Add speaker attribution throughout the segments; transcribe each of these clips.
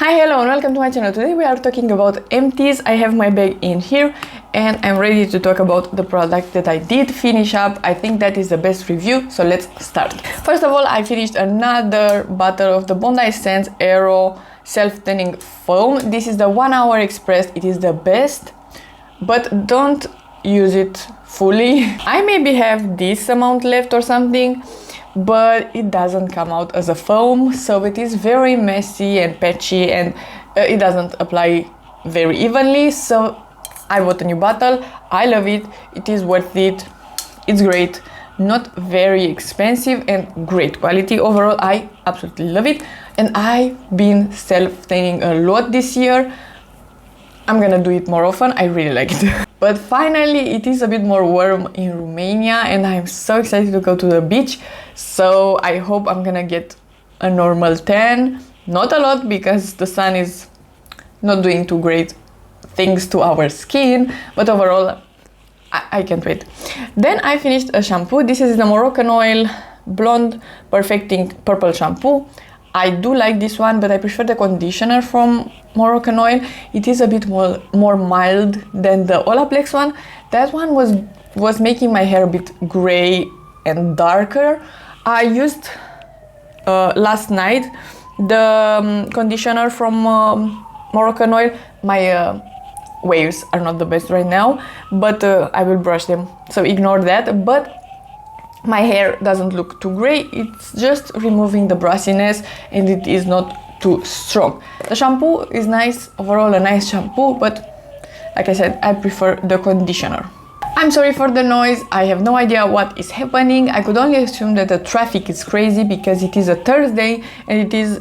Speaker 1: Hi, hello and welcome to my channel. Today we are talking about Empties. I have my bag in here and I'm ready to talk about the product that I did finish up. I think that is the best review, so let's start. First of all, I finished another bottle of the Bondi Sands Aero self-tanning foam. This is the 1 hour express. It is the best, but don't use it fully. I maybe have this amount left or something, but it doesn't come out as a foam, so it is very messy and patchy and it doesn't apply very evenly. So I bought a new bottle. I love it. It is worth it. It's great, not very expensive and great quality. Overall, I absolutely love it, and I've been self-tanning a lot this year. I'm gonna do it more often. I really like it. But finally, it is a bit more warm in Romania and I'm so excited to go to the beach. So I hope I'm gonna get a normal tan. Not a lot, because the sun is not doing too great things to our skin, but overall, I can't wait. Then I finished a shampoo. This is the Moroccanoil Blonde Perfecting Purple Shampoo. I do like this one, but I prefer the conditioner from Moroccanoil. It is a bit more mild than the Olaplex one. That one was making my hair a bit gray and darker. I used last night the conditioner from Moroccanoil. My waves are not the best right now, but I will brush them, so ignore that. But my hair doesn't look too gray, it's just removing the brassiness and it is not too strong. The shampoo is nice, overall a nice shampoo, but like I said, I prefer the conditioner. I'm sorry for the noise, I have no idea what is happening. I could only assume that the traffic is crazy because it is a Thursday and it is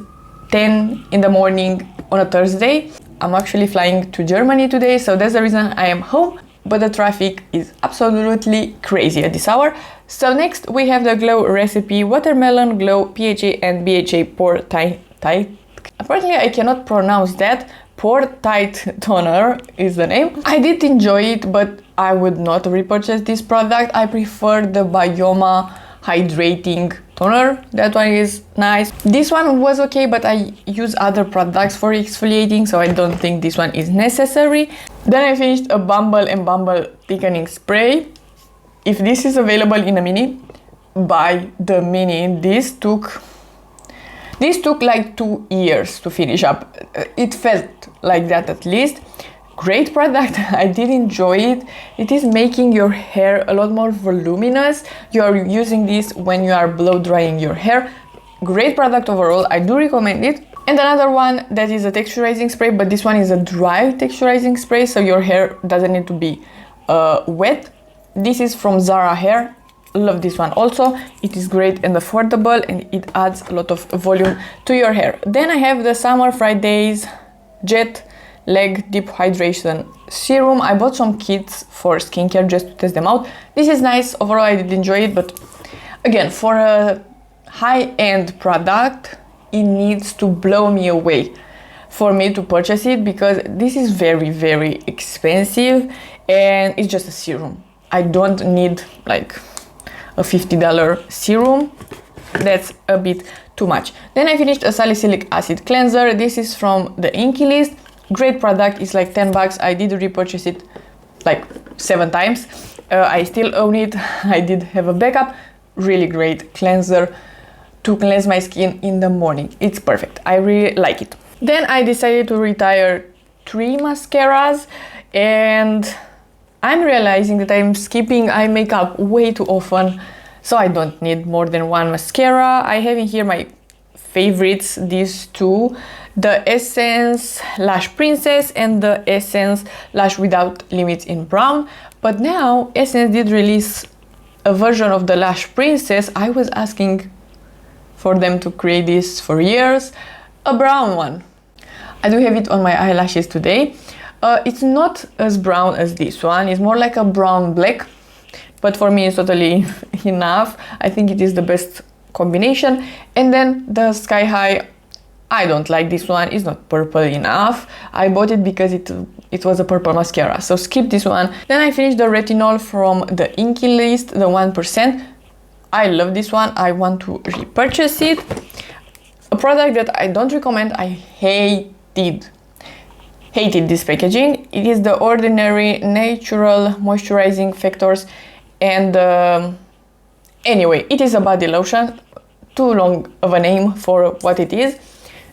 Speaker 1: 10 in the morning on a Thursday. I'm actually flying to Germany today, so that's the reason I am home. But the traffic is absolutely crazy at this hour. So next we have the Glow Recipe Watermelon Glow PHA and BHA Pore Tight. Apparently I cannot pronounce that. Pore Tight Toner is the name. I did enjoy it, but I would not repurchase this product. I prefer the Byoma Hydrating Toner. That one is nice. This one was okay, but I use other products for exfoliating, so I don't think this one is necessary. Then I finished a Bumble and Bumble Thickening Spray. If this is available in a mini, buy the mini. This took like 2 years to finish up. It felt like that, at least. Great product. I did enjoy it. It is making your hair a lot more voluminous. You are using this when you are blow drying your hair. Great product overall. I do recommend it. And another one that is a texturizing spray, but this one is a dry texturizing spray, so your hair doesn't need to be wet. This is from Zara Hair. Love this one also. It is great and affordable and it adds a lot of volume to your hair. Then I have the Summer Fridays Jet Leg Deep Hydration Serum. I bought some kits for skincare just to test them out. This is nice. Overall, I did enjoy it, but again, for a high-end product, it needs to blow me away for me to purchase it, because this is very, very expensive and it's just a serum. I don't need like a $50 serum. That's a bit too much. Then I finished a Salicylic Acid Cleanser. This is from the Inkey List. Great product. It's like 10 bucks. I did repurchase it like 7 times. I still own it. I did have a backup. Really great cleanser to cleanse my skin in the morning. It's perfect. I really like it. Then I decided to retire 3 mascaras, and I'm realizing that I'm skipping eye makeup way too often, so I don't need more than 1 mascara. I have in here my favorites, these two, the Essence Lash Princess and the Essence Lash Without Limits in brown. But now Essence did release a version of the Lash Princess. I was asking for them to create this for years, a brown one. I do have it on my eyelashes today. It's not as brown as this one. It's more like a brown black, but for me it's totally enough. I think it is the best combination. And then the Sky High, I don't like this one. It's not purple enough. I bought it because it was a purple mascara, so skip this one. Then I finished the retinol from the Inkey List, the 1%. I love this one. I want to repurchase it. A product that I don't recommend. I hate hated this packaging. It is the Ordinary Natural Moisturizing Factors, and anyway, it is a body lotion. Too long of a name for what it is.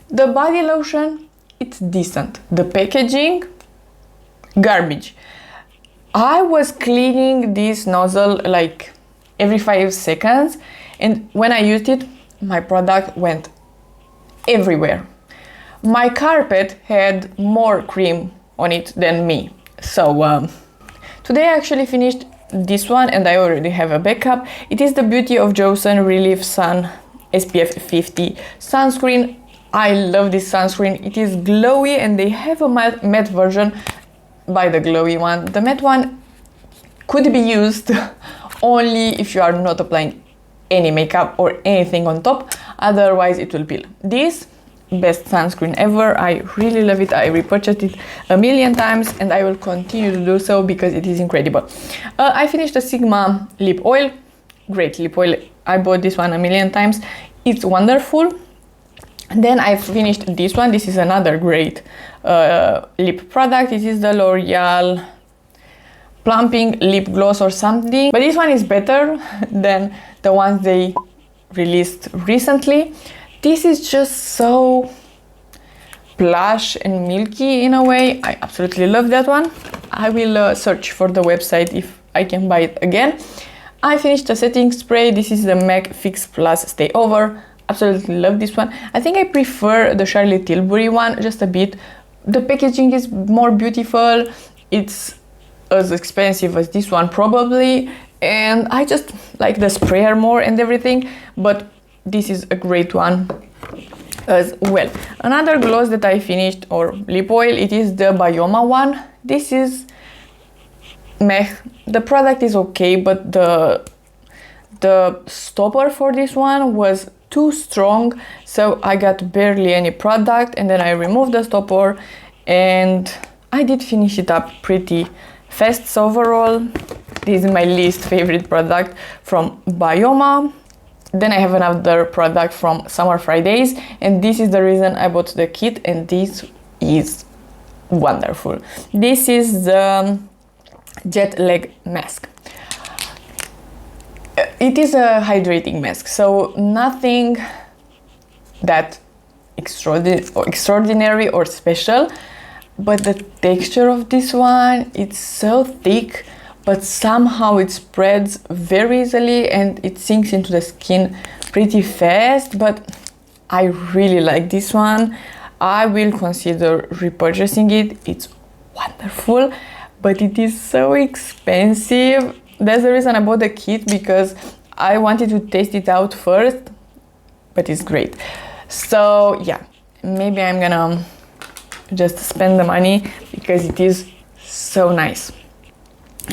Speaker 1: The body lotion, it's decent. The packaging, garbage. I was cleaning this nozzle like every 5 seconds, and when I used it, my product went everywhere. My carpet had more cream on it than me. So today I actually finished this one, and I already have a backup. It is the Beauty of Joseon Relief Sun SPF 50 sunscreen. I love this sunscreen. It is glowy, and they have a matte version. Buy the glowy one. The matte one could be used only if you are not applying any makeup or anything on top, otherwise it will peel. This best sunscreen ever. I really love it. I repurchased it a million times, and I will continue to do so because it is incredible. I finished the Sigma lip oil. Great lip oil. I bought this one a million times. It's wonderful. Then I finished this one. This is another great lip product. It is the L'Oreal Plumping lip gloss or something, but this one is better than the ones they released recently. This is just so plush and milky in a way. I absolutely love that one. I will search for the website if I can buy it again. I finished the setting spray. This is the MAC Fix Plus Stay Over. Absolutely love this one. I think I prefer the Charlotte Tilbury one just a bit. The packaging is more beautiful. It's as expensive as this one probably, and I just like the sprayer more and everything, but this is a great one as well. Another gloss that I finished, or lip oil, it is the Byoma one. This is meh. The product is okay, but the stopper for this one was too strong, so I got barely any product, and then I removed the stopper, and I did finish it up pretty fast. So overall, this is my least favorite product from Byoma. Then I have another product from Summer Fridays, and this is the reason I bought the kit, and this is wonderful. This is the jet lag mask. It is a hydrating mask, so nothing that extraordinary or special, but the texture of this one, it's so thick, but somehow it spreads very easily and it sinks into the skin pretty fast. But I really like this one. I will consider repurchasing it. It's wonderful, but it is so expensive. That's the reason I bought the kit, because I wanted to test it out first, but it's great. So yeah, maybe I'm gonna just spend the money because it is so nice.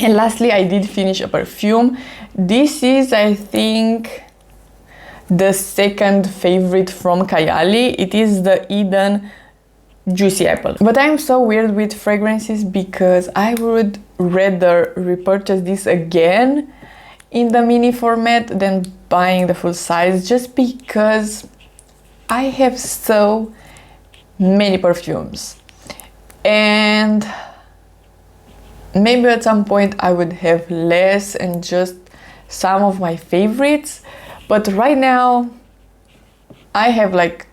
Speaker 1: And lastly, I did finish a perfume. This is, I think, the second favorite from Kayali. It is the Eden Juicy Apple. But I'm so weird with fragrances because I would rather repurchase this again in the mini format than buying the full size, just because I have so many perfumes, and maybe at some point I would have less and just some of my favorites, but right now I have like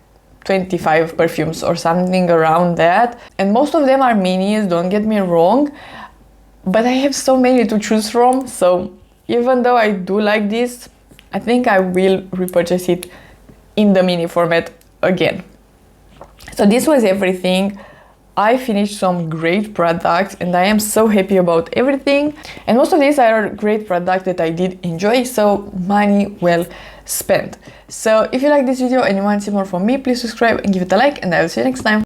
Speaker 1: 25 perfumes or something around that, and most of them are minis, don't get me wrong, but I have so many to choose from. So even though I do like this, I think I will repurchase it in the mini format again. So this was everything. I finished some great products and I am so happy about everything, and most of these are great products that I did enjoy, so money well spent. So if you like this video and you want to see more from me, please subscribe and give it a like, and I will see you next time.